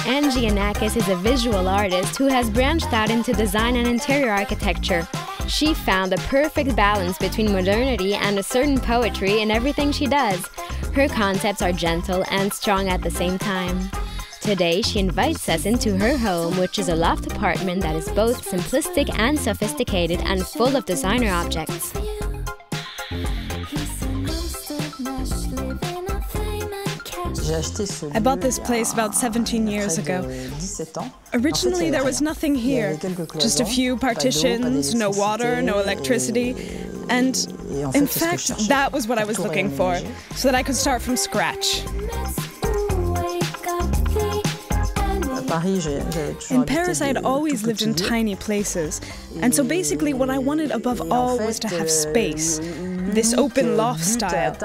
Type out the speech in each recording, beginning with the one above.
Angie Anakis is a visual artist who has branched out into design and interior architecture. She found the perfect balance between modernity and a certain poetry in everything she does. Her concepts are gentle and strong at the same time. Today, she invites us into her home, which is a loft apartment that is both simplistic and sophisticated and full of designer objects. I bought this place about 17 years ago. Originally, there was nothing here, just a few partitions, no water, no electricity, and in fact, that was what I was looking for, so that I could start from scratch. In Paris, I had always lived in tiny places, and so basically what I wanted above all was to have space, this open loft style.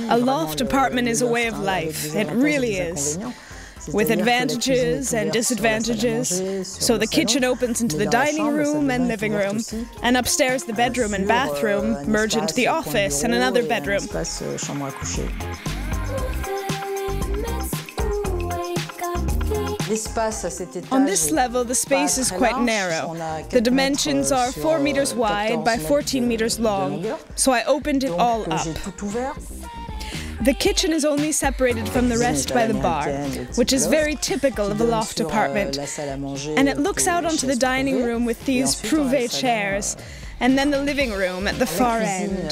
A loft apartment is a way of life, it really is. With advantages and disadvantages. So the kitchen opens into the dining room and living room, and upstairs the bedroom and bathroom merge into the office and another bedroom. On this level, the space is quite narrow. The dimensions are 4 meters wide by 14 meters long, so I opened it all up. The kitchen is only separated from the rest by the bar, which is very typical of a loft apartment. And it looks out onto the dining room with these prouvé chairs, and then the living room at the far end.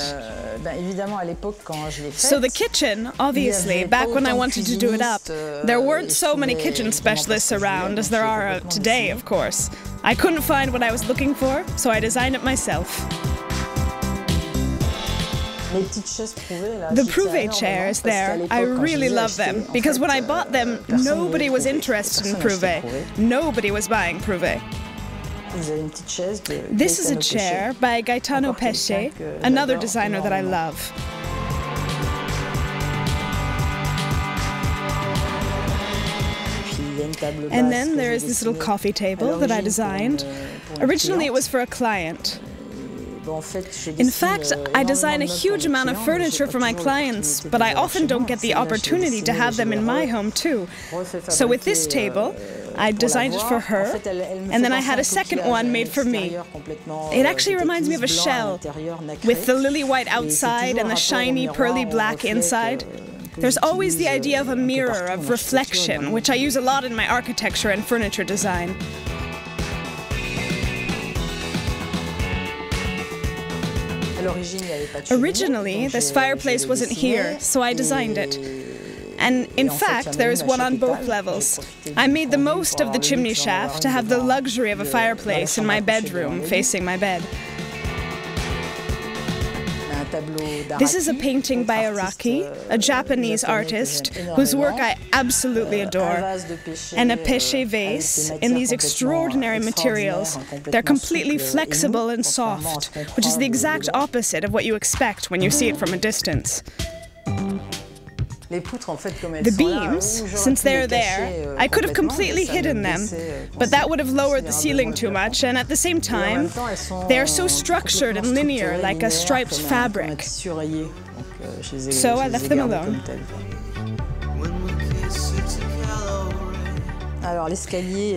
So the kitchen, obviously, back when I wanted to do it up, there weren't so many kitchen specialists around as there are today, of course. I couldn't find what I was looking for, so I designed it myself. The prouvé chairs there, I really love them, because when I bought them, nobody was interested in prouvé. Nobody was buying prouvé. This is a chair by Gaetano Pesce, another designer that I love. And then there is this little coffee table that I designed. Originally it was for a client. In fact, I design a huge amount of furniture for my clients, but I often don't get the opportunity to have them in my home too. So with this table, I designed it for her, and then I had a second one made for me. It actually reminds me of a shell, with the lily white outside and the shiny pearly black inside. There's always the idea of a mirror, of reflection, which I use a lot in my architecture and furniture design. Originally, this fireplace wasn't here, so I designed it. And in fact, there is one on both levels. I made the most of the chimney shaft to have the luxury of a fireplace in my bedroom facing my bed. This is a painting by Araki, a Japanese artist whose work I absolutely adore, and a Pesce vase in these extraordinary materials. They're completely flexible and soft, which is the exact opposite of what you expect when you see it from a distance. The beams, since they're there, I could have completely hidden them, but that would have lowered the ceiling too much, and at the same time, they are so structured and linear, like a striped fabric. So I left them alone.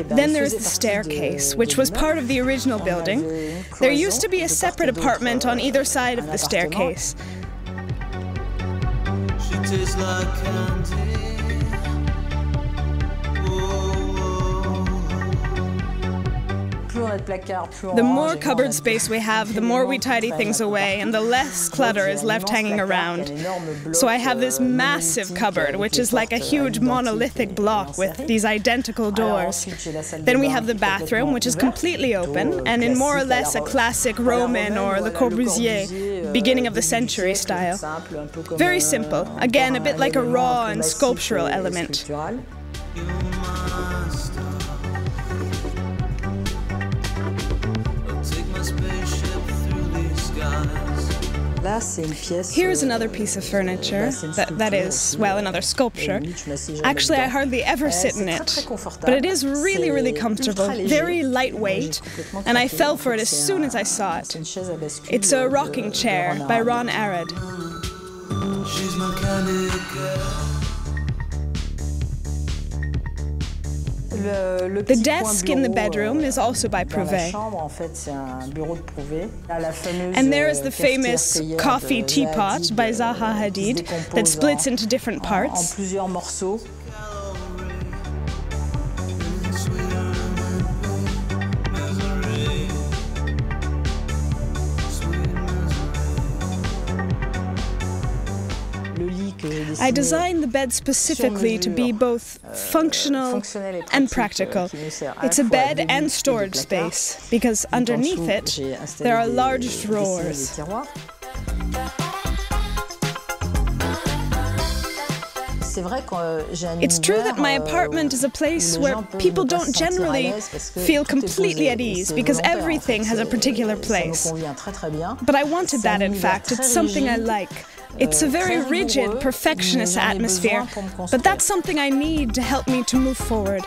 Then there's the staircase, which was part of the original building. There used to be a separate apartment on either side of the staircase. Tastes like candy. The more cupboard space we have, the more we tidy things away, and the less clutter is left hanging around. So I have this massive cupboard, which is like a huge monolithic block with these identical doors. Then we have the bathroom, which is completely open, and in more or less a classic Roman or Le Corbusier, beginning of the century style. Very simple, again a bit like a raw and sculptural element. Here's another piece of furniture, that is, well, another sculpture. Actually, I hardly ever sit in it, but it is really, really comfortable, very lightweight, and I fell for it as soon as I saw it. It's a rocking chair by Arad. The desk in the bedroom is also by Prouvé. And there is the famous coffee teapot by Zaha Hadid that splits into different parts. I designed the bed specifically to be both functional and practical. It's a bed and storage space, because underneath it, there are large drawers. It's true that my apartment is a place where people don't generally feel completely at ease, because everything has a particular place. But I wanted that, in fact. It's something I like. It's a very rigid, perfectionist atmosphere, but that's something I need to help me to move forward.